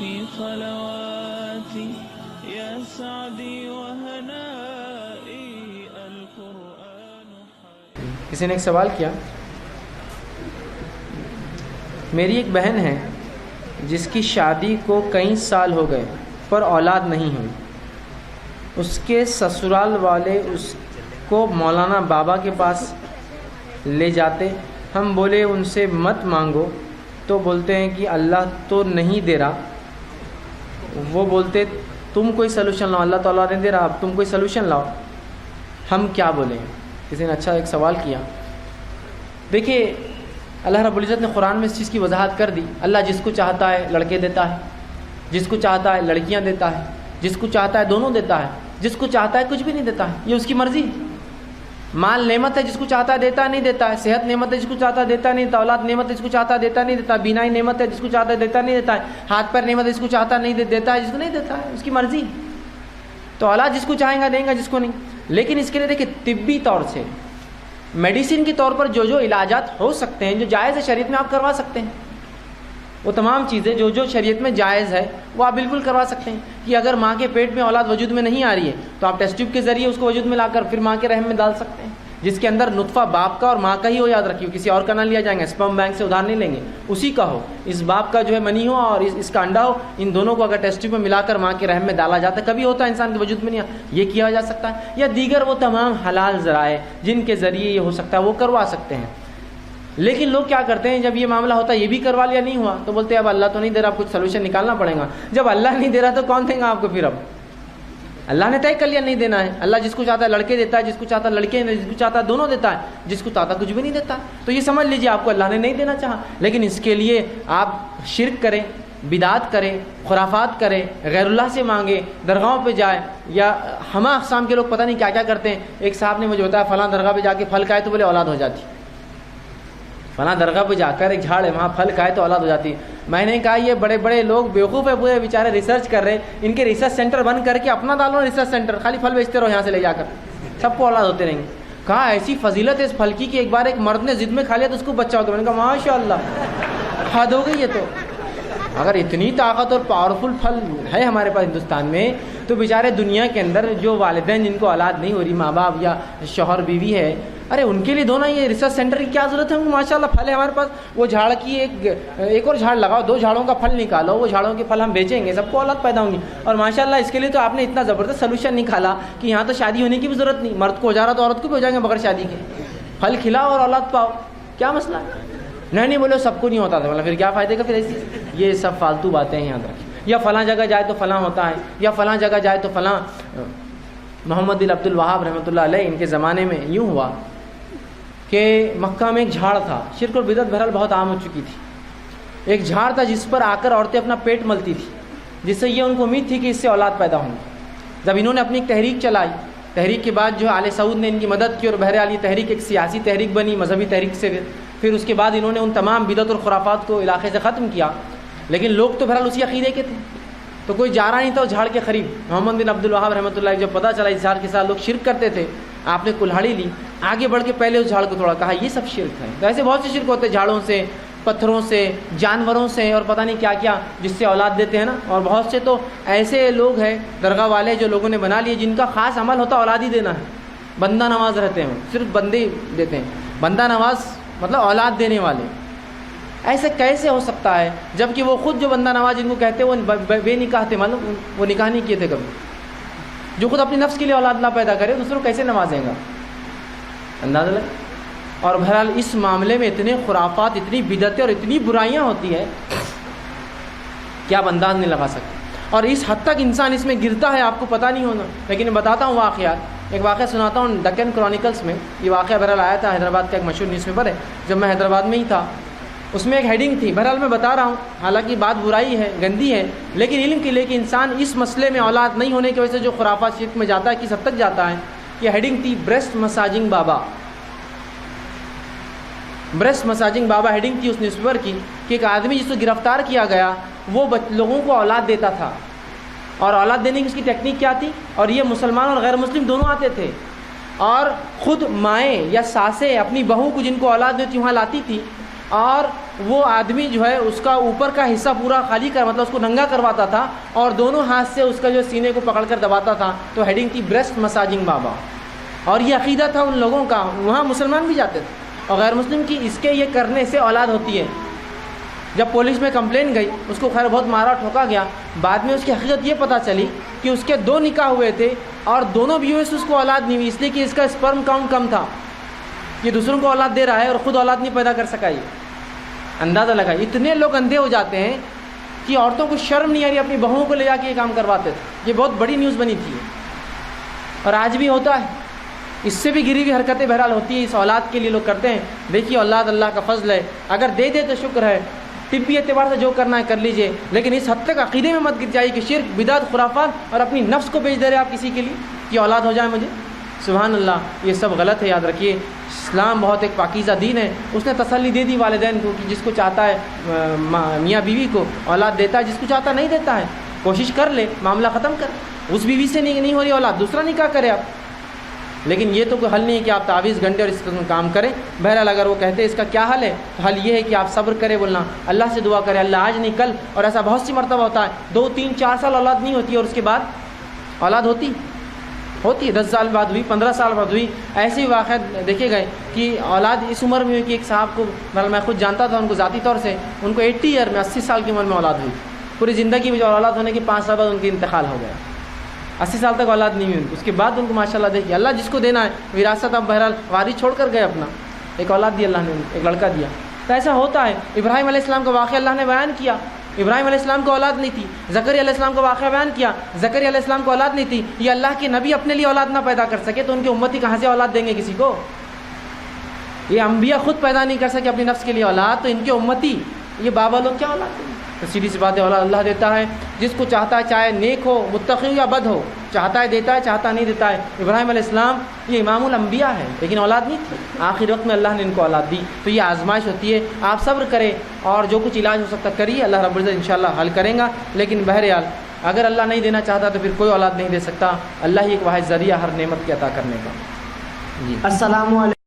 في خلواتي يا سعدي وهنائي القرآن کسی نے ایک سوال کیا، میری ایک بہن ہے جس کی شادی کو کئی سال ہو گئے پر اولاد نہیں ہوئی. اس کے سسرال والے اس کو مولانا بابا کے پاس لے جاتے. ہم بولے ان سے مت مانگو تو بولتے ہیں کہ اللہ تو نہیں دے رہا. وہ بولتے تم کوئی سلوشن لاؤ، اللہ تعالیٰ نہیں دے رہا، اب تم کوئی سلوشن لاؤ. ہم کیا بولیں؟ کسی نے اچھا ایک سوال کیا. دیکھیے اللہ رب العزت نے قرآن میں اس چیز کی وضاحت کر دی. اللہ جس کو چاہتا ہے لڑکے دیتا ہے، جس کو چاہتا ہے لڑکیاں دیتا ہے، جس کو چاہتا ہے دونوں دیتا ہے، جس کو چاہتا ہے کچھ بھی نہیں دیتا ہے. یہ اس کی مرضی. مال نعمت ہے، جس کو چاہتا ہے دیتا نہیں دیتا ہے. صحت نعمت ہے، جس کو چاہتا ہے دیتا نہیں دیتا. اولاد نعمت ہے، جس کو چاہتا ہے دیتا نہیں دیتا. بینائی نعمت ہے، جس کو چاہتا ہے دیتا نہیں دیتا ہے. ہاتھ پیر نعمت ہے، جس کو چاہتا ہے نہیں دیتا ہے، جس کو نہیں دیتا ہے. اس کی مرضی. تو اولاد جس کو چاہیں گا دیں گا، جس کو نہیں. لیکن اس کے لیے دیکھیں طبی طور سے، میڈیسن کے طور پر جو جو علاجات ہو سکتے ہیں، جو جائز ہے شریعت میں، آپ کروا سکتے ہیں. وہ تمام چیزیں جو شریعت میں جائز ہے وہ آپ بالکل کروا سکتے ہیں. کہ اگر ماں کے پیٹ میں اولاد وجود میں نہیں آ رہی ہے تو آپ ٹیسٹ ٹیوب کے ذریعے اس کو وجود میں لا کر پھر ماں کے رحم میں ڈال سکتے ہیں، جس کے اندر نطفہ باپ کا اور ماں کا ہی ہو. یاد رکھیے کسی اور کا نہ لیا جائیں گے، اسپرم بینک سے ادھار نہیں لیں گے، اسی کا ہو. اس باپ کا جو ہے منی ہو اور اس کا انڈا ہو، ان دونوں کو اگر ٹیسٹ ٹیوب میں ملا کر ماں کے رحم میں ڈالا جاتا ہے، کبھی ہوتا ہے انسان کے وجود میں نہیں، یہ کیا جا سکتا ہے. یا دیگر وہ تمام حلال ذرائع جن کے ذریعے یہ ہو سکتا ہے وہ کروا سکتے ہیں. لیکن لوگ کیا کرتے ہیں، جب یہ معاملہ ہوتا ہے یہ بھی کروا لیا نہیں ہوا تو بولتے ہیں اب اللہ تو نہیں دے رہا، اب کچھ سلوشن نکالنا پڑے گا. جب اللہ نہیں دے رہا تو کون دے گا آپ کو؟ پھر اب اللہ نے طے کر لیا نہیں دینا ہے. اللہ جس کو چاہتا ہے لڑکے دیتا ہے، جس کو چاہتا ہے لڑکے، جس کو چاہتا ہے دونوں دیتا ہے، جس کو چاہتا ہے کچھ بھی نہیں دیتا. تو یہ سمجھ لیجیے آپ کو اللہ نے نہیں دینا چاہا. لیکن اس کے لیے آپ شرک کریں، بدعت کریں، خرافات کریں، غیر اللہ سے مانگیں، درگاہوں پہ جائیں، یا ہمہ اقسام کے لوگ پتہ نہیں کیا کیا کرتے ہیں. ایک صاحب نے مجھے بتایا فلاں درگاہ پہ جا کے پھل کھائے تو بولے اولاد ہو جاتی. فلاں درگاہ پہ جا کر ایک جھاڑ ہے وہاں پھل کھائے تو اولاد ہو جاتی. میں نے کہا یہ بڑے بڑے لوگ بیوقوف ہے، پورے بیچارے ریسرچ کر رہے ہیں. ان کے ریسرچ سینٹر بند کر کے اپنا ڈالو ریسرچ سینٹر، خالی پھل بیچتے رہو یہاں سے لے جا کر، سب کو اولاد ہوتے رہیں گے. کہا ایسی فضیلت ہے اس پھل کی کہ ایک بار ایک مرد نے ضد میں کھا لیا تو اس کو بچہ ہوتا. میں نے کہا ماشاء اللہ حد ہو گئی. یہ تو اگر اتنی طاقت اور پاورفل پھل ہے ہمارے پاس ہندوستان میں تو بیچارے دنیا کے اندر جو والدین جن کو اولاد نہیں ہو رہی، ماں باپ یا شوہر بیوی ہے، ارے ان کے لیے دو نا یہ ریسرچ سینٹر کی کیا ضرورت ہے؟ ماشاء اللہ پھل ہے ہمارے پاس. وہ جھاڑ کی ایک اور جھاڑ لگاؤ، 2 جھاڑوں کا پھل نکالو، وہ جھاڑوں کے پھل ہم بیچیں گے، سب کو اولاد پیدا ہوں گی. اور ماشاء اللہ اس کے لیے تو آپ نے اتنا زبردست سلوشن نکالا کہ یہاں تو شادی ہونے کی بھی ضرورت نہیں. مرد کو ہو جا رہا تو عورت کو بھی ہو جائیں گے بغیر شادی کے. پھل کھلاؤ اور اولاد پاؤ، کیا مسئلہ ہے؟ نہیں بولو سب کو نہیں ہوتا تھا، مطلب پھر کیا فائدے کا؟ پھر ایسی یہ سب فالتو باتیں ہیں یاد رکھیں. یا فلاں جگہ جائے تو فلاں ہوتا ہے، یا فلاں جگہ جائے تو فلاں. محمد بن عبد الوہاب رحمۃ اللہ علیہ، ان کے زمانے میں یوں ہوا کہ مکہ میں ایک جھاڑ تھا. شرک اور بدعت بہرحال بہت عام ہو چکی تھی. ایک جھاڑ تھا جس پر آ کر عورتیں اپنا پیٹ ملتی تھی، جس سے یہ ان کو امید تھی کہ اس سے اولاد پیدا ہوں گی. جب انہوں نے اپنی ایک تحریک چلائی، تحریک کے بعد جو ہے آل سعود نے ان کی مدد کی، اور بہرحال یہ تحریک ایک سیاسی تحریک بنی، مذہبی تحریک سے. پھر اس کے بعد انہوں نے ان تمام بدعت اور خرافات کو علاقے سے ختم کیا. لیکن لوگ تو بہرحال اسی عقیدے کے تھے، تو کوئی جا رہا نہیں تھا اس جھاڑ کے قریب. محمد بن عبد الوہاب رحمۃ اللہ جب پتہ چلا اس جھاڑ کے ساتھ لوگ شرک کرتے تھے، آپ نے کلہاڑی لی، آگے بڑھ کے پہلے اس جھاڑ کو توڑا، کہا یہ سب شرک ہے. تو ایسے بہت سے شرک ہوتے ہیں، جھاڑوں سے، پتھروں سے، جانوروں سے، اور پتہ نہیں کیا کیا جس سے اولاد دیتے ہیں نا. اور بہت سے تو ایسے لوگ ہیں درگاہ والے جو لوگوں نے بنا لیے جن کا خاص عمل ہوتا ہے اولاد ہی دینا ہے. بندہ نواز رہتے ہیں، صرف بندے دیتے ہیں، بندہ نواز مطلب اولاد دینے والے. ایسے کیسے ہو سکتا ہے جبکہ وہ خود جو بندہ نواز جن کو کہتے ہیں وہ بے نکاح تھے، معلوم وہ نکاح نہیں کیے تھے کبھی. جو خود اپنی نفس کے لیے اولاد نہ پیدا کرے دوسروں کو کیسے نوازیں گا؟ اندازہ لگا. اور بہرحال اس معاملے میں اتنے خرافات، اتنی بدعتیں اور اتنی برائیاں ہوتی ہیں کہ آپ انداز نہیں لگا سکتے. اور اس حد تک انسان اس میں گرتا ہے آپ کو پتہ نہیں ہونا. لیکن میں بتاتا ہوں واقعات. ایک واقعہ سناتا ہوں ڈکن کرونیکلس میں. یہ واقعہ بہرحال آیا تھا حیدرآباد کا ایک مشہور نیوز پیپر ہے، جب میں حیدرآباد میں ہی تھا. اس میں ایک ہیڈنگ تھی، بہرحال میں بتا رہا ہوں، حالانکہ بات برائی ہے، گندی ہے، لیکن علم کے لیے کہ انسان اس مسئلے میں اولاد نہیں ہونے کی وجہ سے جو خرافات شرک میں جاتا ہے کس حد تک جاتا ہے. یہ ہیڈنگ تھی بریسٹ مساجنگ بابا. بریسٹ مساجنگ بابا ہیڈنگ تھی اس نیوز پیپر کی کہ ایک آدمی جس کو گرفتار کیا گیا وہ لوگوں کو اولاد دیتا تھا. اور اولاد دینے کی اس کی ٹیکنیک کیا تھی؟ اور یہ مسلمان اور غیر مسلم دونوں آتے تھے، اور خود مائیں یا ساسیں اپنی بہو کو جن کو اولاد دیتی وہاں لاتی تھی، اور وہ آدمی جو ہے اس کا اوپر کا حصہ پورا خالی کر مطلب اس کو ننگا کرواتا تھا اور دونوں ہاتھ سے اس کا جو سینے کو پکڑ کر دباتا تھا، تو ہیڈنگ تھی بریسٹ مساجنگ بابا. اور یہ عقیدہ تھا ان لوگوں کا، وہاں مسلمان بھی جاتے تھے اور غیر مسلم کی اس کے یہ کرنے سے اولاد ہوتی ہے. جب پولیس میں کمپلین گئی، اس کو خیر بہت مارا ٹھوکا گیا. بعد میں اس کی حقیقت یہ پتہ چلی کہ اس کے 2 نکاح ہوئے تھے اور دونوں بیویوں سے اس کو اولاد نہیں ہوئی، اس لیے کہ اس کا اسپرم کاؤنٹ کم تھا. یہ دوسروں کو اولاد دے رہا ہے اور خود اولاد نہیں پیدا کر سکا. یہ اندازہ لگا. اتنے لوگ اندھے ہو جاتے ہیں کہ عورتوں کو شرم نہیں آ رہی، اپنی بہوؤں کو لے جا کے یہ کام کرواتے تھے. یہ بہت بڑی نیوز بنی تھی اور آج بھی ہوتا ہے. اس سے بھی گری ہوئی حرکتیں بہرحال ہوتی ہیں، اس اولاد کے لیے لوگ کرتے ہیں. دیکھیے اولاد اللہ کا فضل ہے، اگر دے دے تو شکر ہے، طبی اعتبار سے جو کرنا ہے کر لیجئے، لیکن اس حد تک عقیدے میں مت گر جائیے کہ شرک، بدعت، خرافات اور اپنی نفس کو بیچ دے رہے آپ کسی کے لیے کہ اولاد ہو جائے مجھے. سبحان اللہ، یہ سب غلط ہے. یاد رکھیے اسلام بہت ایک پاکیزہ دین ہے. اس نے تسلی دے دی والدین کو کہ جس کو چاہتا ہے میاں بیوی کو اولاد دیتا ہے، جس کو چاہتا نہیں دیتا ہے. کوشش کر لے، معاملہ ختم کر. اس بیوی سے نہیں ہو رہی اولاد، دوسرا نکاح کرے آپ. لیکن یہ تو کوئی حل نہیں ہے کہ آپ تعویذ گھنٹے اور اس کا کام کریں. بہرحال اگر وہ کہتے ہیں اس کا کیا حل ہے، تو حل یہ ہے کہ آپ صبر کریں، بولنا اللہ سے دعا کریں، اللہ آج نہیں کل. اور ایسا بہت سی مرتبہ ہوتا ہے 2 3 4 سال اولاد نہیں ہوتی اور اس کے بعد اولاد ہوتی ہے. 10 سال بعد ہوئی، 15 سال بعد ہوئی. ایسے ہی واقعات دیکھے گئے کہ اولاد اس عمر میں ہوئی کہ ایک صاحب کو میں خود جانتا تھا ان کو ذاتی طور سے، ان کو 80 ایئر میں 80 سال کی عمر میں اولاد ہوئی. پوری زندگی میں جو اولاد ہونے کے 5 سال بعد ان کی انتقال ہو گیا. 80 سال تک اولاد نہیں ہوئی. اس کے بعد ان کو ماشاءاللہ دیکھیے اللہ جس کو دینا ہے وراثت، اب بہرحال وارث چھوڑ کر گئے اپنا، ایک اولاد دی اللہ نے، ایک لڑکا دیا. تو ایسا ہوتا ہے. ابراہیم علیہ السلام کا واقعہ اللہ نے بیان کیا. ابراہیم علیہ السلام کو اولاد نہیں تھی. زکریا علیہ السلام کا واقعہ بیان کیا. زکریا علیہ السلام کو اولاد نہیں تھی. یہ اللہ کے نبی اپنے لیے اولاد نہ پیدا کر سکے تو ان کی امتی کہاں سے اولاد دیں گے کسی کو؟ یہ انبیاء خود پیدا نہیں کر سکے اپنی نفس کے لیے اولاد، تو ان کے امتی یہ بابا لوگ کیا اولاد دیں گے؟ تو سیدھی سی بات ہے، اولاد اللہ دیتا ہے جس کو چاہتا ہے، چاہے نیک ہو، متقی ہو یا بد ہو. چاہتا ہے دیتا ہے، چاہتا نہیں دیتا ہے. ابراہیم علیہ السلام یہ امام الانبیاء ہے لیکن اولاد نہیں تھی. آخر وقت میں اللہ نے ان کو اولاد دی. تو یہ آزمائش ہوتی ہے. آپ صبر کریں اور جو کچھ علاج ہو سکتا کریے، اللہ رب العزت انشاءاللہ حل کریں گا. لیکن بہرحال اگر اللہ نہیں دینا چاہتا تو پھر کوئی اولاد نہیں دے سکتا. اللہ ہی ایک واحد ذریعہ ہر نعمت کی عطا کرنے کا. جی السلام علیکم.